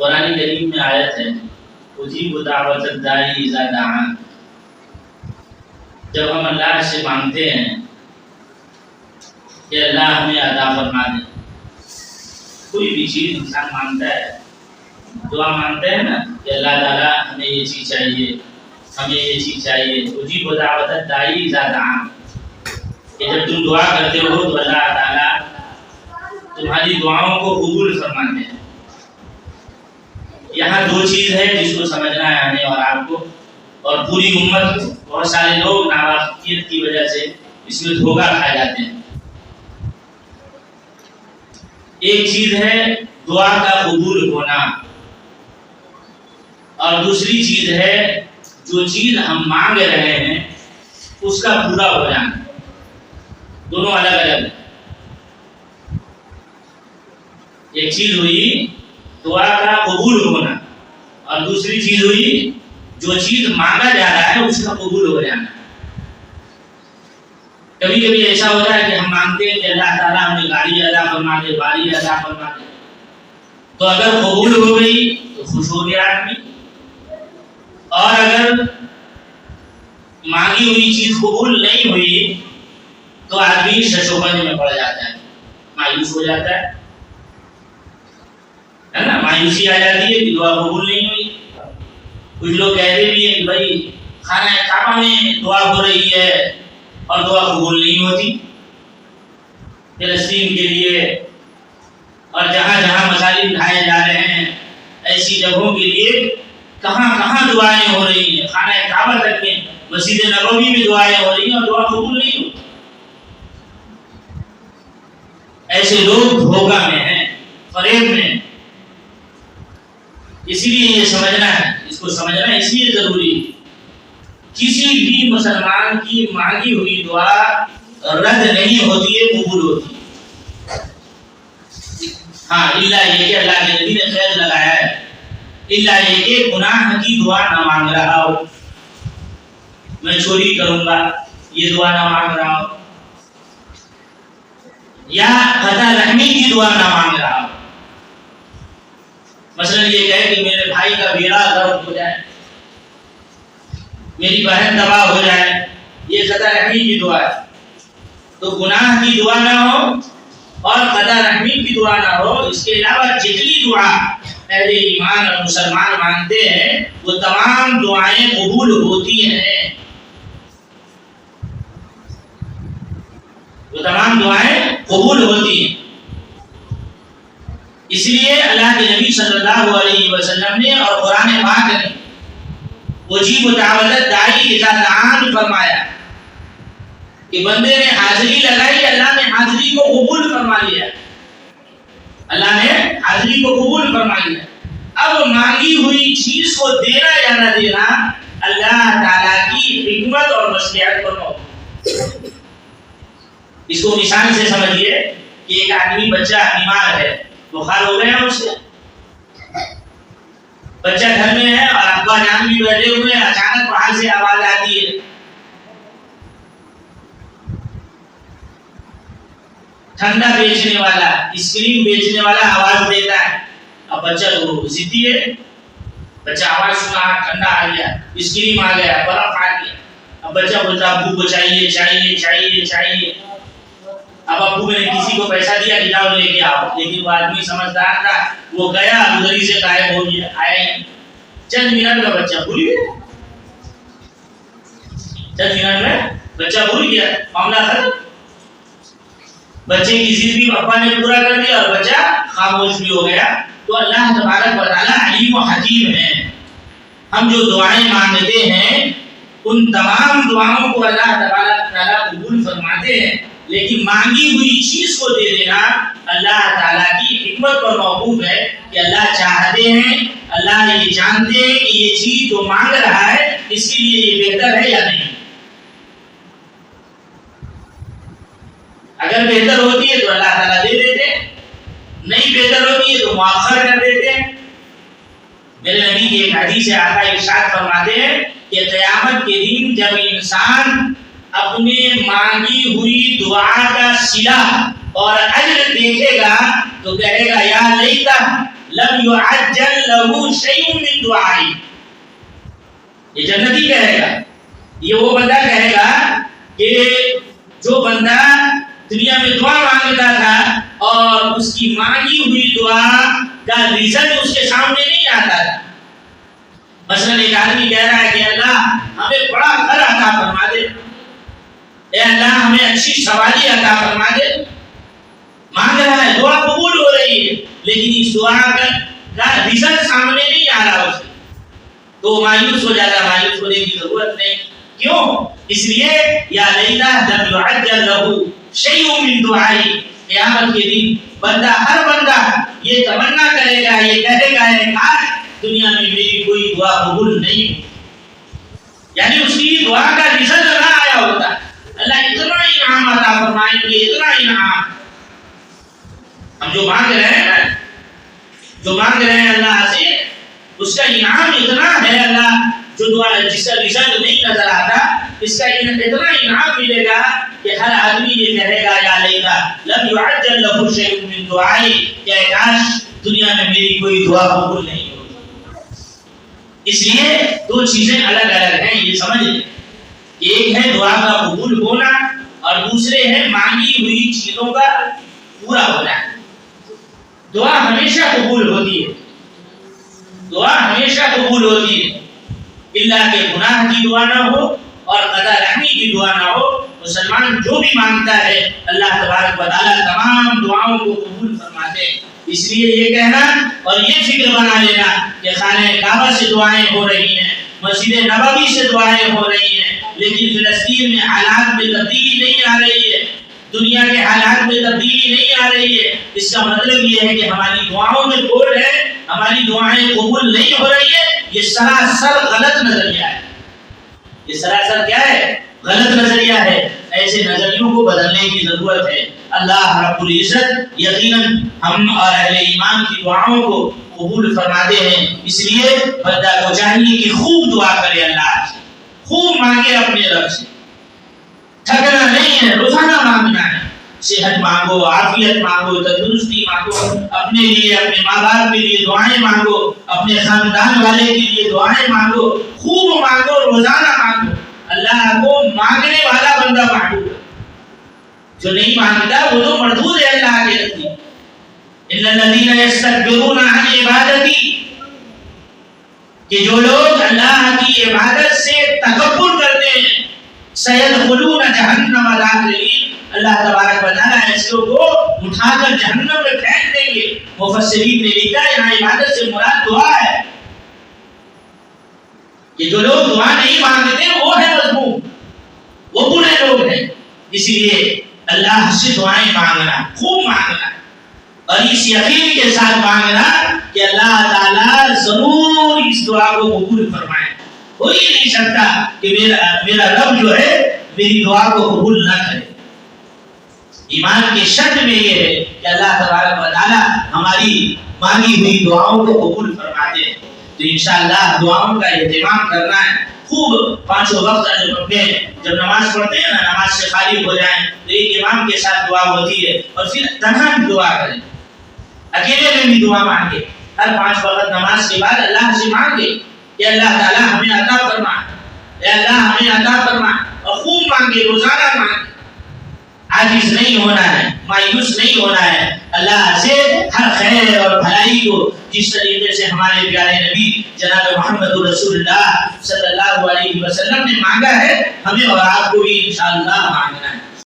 قرآن کریم میں آیت ہے اجیب دعوت الداعی اذا دعان. جب ہم اللہ سے مانگتے ہیں کہ اللہ ہمیں عطا فرما دے، کوئی بھی چیز انسان مانگتا ہے، دعا مانگتے ہیں نا کہ اللہ تعالیٰ ہمیں یہ چیز چاہیے، ہمیں یہ چیز چاہیے. اجیب دعوت الداعی اذا دعان، کہ جب تم دعا کرتے ہو تو اللہ تعالیٰ تمہاری دعاؤں کو قبول فرماتے ہیں. یہاں دو چیز ہے جس کو سمجھنا ہے ہمیں اور آپ کو، اور پوری امت، بہت سارے لوگ ناواقفیت کی وجہ سے اس میں دھوکہ کھا جاتے ہیں. ایک چیز ہے دعا کا قبول ہونا، اور دوسری چیز ہے جو چیز ہم مانگ رہے ہیں اس کا پورا ہو جانا. دونوں الگ الگ ہیں. ایک چیز ہوئی دعا کا قبول ہونا، اور دوسری چیز ہوئی جو چیز مانگا جا رہا ہے اس کا قبول ہو جانا. کبھی کبھی ایسا ہوتا ہے کہ ہم مانگتے ہیں کہ اللہ تعالیٰ ہمیں گاڑی عطا فرما دے، باری عطا فرما دے، تو اگر قبول ہو گئی تو خوش ہو گیا آدمی، اور اگر مانگی ہوئی چیز قبول نہیں ہوئی تو آدمی ششوبج میں پڑ جاتا ہے، مایوس ہو جاتا ہے نا. مایوسی آ جاتی ہے کہ دعا قبول نہیں ہوئی. کچھ لوگ کہتے بھی ہیں کہ بھائی خانہ کعبہ میں دعا ہو رہی ہے اور دعا قبول نہیں ہوتی. فلسطین کے لیے اور جہاں جہاں مساجد ڈھائے جا رہے ہیں ایسی جگہوں کے لیے کہاں کہاں دعائیں ہو رہی ہیں. خانہ کعبہ تک میں، مسجد نبوی میں دعائیں ہو رہی ہیں اور دعا قبول نہیں ہوتی. ایسے لوگ دھوکہ میں ہیں، فریب میں. اسی لیے یہ سمجھنا ہے، اس کو سمجھنا اس لیے ضروری ہے. کسی بھی مسلمان کی مانگی ہوئی دعا رد نہیں ہوتی ہے، قبول ہوتی ہے. ہاں اللہ یہ کہ اللہ کے نبی نے خیر لگایا ہے، اللہ یہ کہ گناہ کی دعا نہ مانگ رہا ہو، میں چوری کروں گا یہ دعا نہ مانگ رہا ہو، یا قطع رحمی کی دعا نہ مانگ رہا ہو. مثلا یہ کہے کہ میرے بھائی کا بیڑا غرق ہو جائے، میری بہن تباہ ہو جائے، یہ قطع رحمی کی دعا ہے. تو گناہ کی دعا نہ ہو اور قطع رحمی کی دعا نہ ہو، اس کے علاوہ جتنی دعا اہل ایمان اور مسلمان مانگتے ہیں وہ تمام دعائیں قبول ہوتی ہیں. وہ تمام دعائیں قبول ہوتی ہیں. اس لیے اللہ کے نبی صلی اللہ علیہ وسلم نے اور قرآن پاک نے اجیب دعوت الداعی اذا دعان فرمایا کہ بندے نے حاضری لگائی، اللہ نے حاضری کو قبول فرما لیا. اللہ نے حاضری کو قبول فرما لیا. اب مانگی ہوئی چیز کو دینا یا نہ دینا اللہ تعالیٰ کی حکمت اور مصلحت پر موقع. اس کو مثال سے سمجھیے کہ ایک آدمی بچہ بیمار ہے، بخار ہو گیا اس سے، بچہ گھر میں ہے اور ابا جان بھی بیٹھے ہوئے ہیں. اچانک باہر سے آواز آتی ہے، ٹھنڈا بیچنے والا، آئس کریم بیچنے والا آواز دیتا ہے. اب بچہ تو ضدی ہے، بچہ آواز سنا، ٹھنڈا آ گیا، آئس کریم آ گیا، برف آ گیا. اب بچہ بولتا ابو کو چاہیے چاہیے چاہیے چاہیے. اب ابو نے کسی کو پیسہ دیا کہ جاؤ لے کے آؤ، لیکن وہ آدمی سمجھدار تھا، وہ گیا ادھر ہی سے غائب ہو گیا، آیا ہی چند منٹ میں بچہ بھول گیا. چند منٹ میں بچہ بھول گیا، معاملہ ختم. بچے کی ضد بھی ابا نے پورا کر دیا اور بچہ خاموش بھی ہو گیا. تو اللہ تبارک و تعالیٰ علیم و حکیم ہے. ہم جو دعائیں مانگتے ہیں ان تمام دعاؤں کو اللہ تبارک و تعالیٰ قبول فرماتے ہیں، لیکن مانگی ہوئی چیز کو دے دینا اللہ تعالیٰ کی حکمت پر موقوف ہے کہ اللہ چاہتے ہیں، اللہ یہ جانتے ہیں کہ یہ چیز جو مانگ رہا ہے اس کے لیے یہ بہتر ہے یا نہیں. اگر بہتر ہوتی ہے تو اللہ تعالیٰ دے دیتے، نہیں بہتر ہوتی ہے تو مؤخر کر دیتے. میرے نبی کی ایک حدیث سے آقا ارشاد فرماتے ہیں کہ قیامت کے دن جب انسان اپنے مانگی ہوئی دعا کا صلہ اور اجر دیکھے گا تو کہے گا یا لیتا لم يعجل له شيء من دعائه. یہ جنتی کہے گا، یہ وہ بندہ کہے گا کہ جو بندہ دنیا میں دعا مانگتا تھا اور اس کی مانگی ہوئی دعا کا رزلٹ اس کے سامنے نہیں آتا تھا. مثلا ایک آدمی کہہ رہا ہے کہ اللہ ہمیں بڑا گھر عطا فرما دے، اے اللہ ہمیں اچھی سواری عطا فرما دے. مانگ رہا ہے، دعا قبول ہو رہی ہے، لیکن اس دعا کا رزلٹ سامنے نہیں آ رہا اس تو مایوس ہو جاتا. مایوس ہونے کی ضرورت نہیں. کیوں؟ اس لیے یا لیتا لم يعجل له شیء من دعائی. قیامت کے دن بندہ، ہر بندہ یہ تمنا کرے گا، یہ کہے گا کہ کاش دنیا میں میری کوئی دعا قبول نہیں ہو، یعنی اس کی دعا کا رزلٹ نہ آیا ہوتا. اللہ اتنا انعام عطا فرمائیں گے، اتنا انعام. ہم جو مانگ رہے ہیں نا، جو مانگ رہے ہیں اللہ سے، اس کا انعام اتنا ہے. اللہ جو دعا جس کا رزلٹ نہیں نظر آتا، اس کا اتنا انعام ملے گا کہ ہر آدمی یہ کہے گا یا لیتا لم يعجل له شيء من دعائی، کہ کاش دنیا میں میری کوئی دعا قبول نہیں ہو. اس لیے دو چیزیں الگ الگ ہیں، یہ سمجھ لیں. ایک ہے دعا کا قبول ہونا اور دوسرے ہے مانگی ہوئی چیزوں کا پورا ہونا. دعا ہمیشہ قبول ہوتی ہے، دعا ہمیشہ قبول ہوتی ہے، اللہ کے گناہ کی دعا نہ ہو اور قضا رحمی کی دعا نہ ہو. مسلمان جو بھی مانگتا ہے اللہ تبارک و تعالیٰ تمام دعاؤں کو قبول فرماتے ہیں. اس لیے یہ کہنا اور یہ فکر بنا لینا کہ خانہ کعبہ سے دعائیں ہو رہی ہیں، مسجد نبوی سے دعائیں ہو رہی ہیں، لیکن فلسطین میں حالات میں تبدیلی نہیں آ رہی ہے، دنیا کے حالات میں تبدیلی نہیں آ رہی ہے، اس کا مطلب یہ ہے کہ ہماری دعاؤں میں توڑ ہے، ہماری دعائیں قبول نہیں ہو رہی ہے. یہ سراسر غلط نظریہ ہے. یہ سراسر کیا ہے؟ غلط نظریہ ہے. ایسے نظریوں کو بدلنے کی ضرورت ہے. اللہ رب العزت یقیناً ہم اور اہل ایمان کی دعاؤں کو قبول فرماتے ہیں. اس لیے بندہ کو چاہیے کہ خوب دعا کرے، اللہ سے خوب مانگے، اپنے رب سے تھکنا نہیں ہے، روزانہ مانگنا ہے. صحت مانگو، عافیت مانگو، تندرستی مانگو، اپنے لیے، اپنے ماں باپ کے لیے دعائیں مانگو، اپنے خاندان والے کے لیے دعائیں مانگو، خوب مانگو، روزانہ مانگو. اللہ کو مانگنے والا بندہ محبوب ہے. جو نہیں مانگتا وہ تو مردود ہے اللہ کے نزدیک. ان الذين يستكبرون عن عبادتي، کہ جو لوگ اللہ کی عبادت سے تکبر کرتے ہیں، سيدخلون جہنم داخلين، اللہ تبارک و تعالیٰ ایسے لوگوں کو اٹھا کر جہنم میں پھینک دیں گے. مفسرین نے لکھا یہاں عبادت سے مراد دعا ہے، کہ جو لوگ دعا نہیں مانگتے وہ ہے مذموم، وہ برے لوگ ہیں. اس لیے اللہ سے دعائیں مانگنا، خوب مانگنا، اور اس یقین کے ساتھ مانگنا کہ اللہ تعالیٰ ضرور اس دعا کو قبول فرمائے. ہو ہی نہیں سکتا کہ میرا رب جو ہے میری دعا کو قبول نہ کرے. ایمان کے شرط میں یہ ہے کہ اللہ تبارک و تعالیٰ ہماری مانگی ہوئی دعاؤں کو قبول فرماتے ہیں. تو انشاءاللہ دعاؤں کا اہتمام کرنا ہے. خوب پانچوں وقت جب نماز پڑھتے ہیں نا، نماز سے خالی ہو جائیں تو ایک امام کے ساتھ دعا ہوتی ہے، اور پھر تنہا بھی دعا کریں، اکیلے میں بھی دعا مانگے. ہر 5 وقت نماز کے بعد اللہ سے مانگے کہ اللہ تعالیٰ ہمیں عطا فرما، اے اللہ ہمیں عطا فرما، اور خوب مانگے، روزانہ مانگے. عاجز نہیں ہونا ہے، مایوس نہیں ہونا ہے. اللہ سے ہر خیر اور بھلائی کو جس طریقے سے ہمارے پیارے نبی جناب محمد رسول اللہ صلی اللہ علیہ وسلم نے مانگا ہے، ہمیں اور آپ کو بھی انشاءاللہ مانگنا ہے.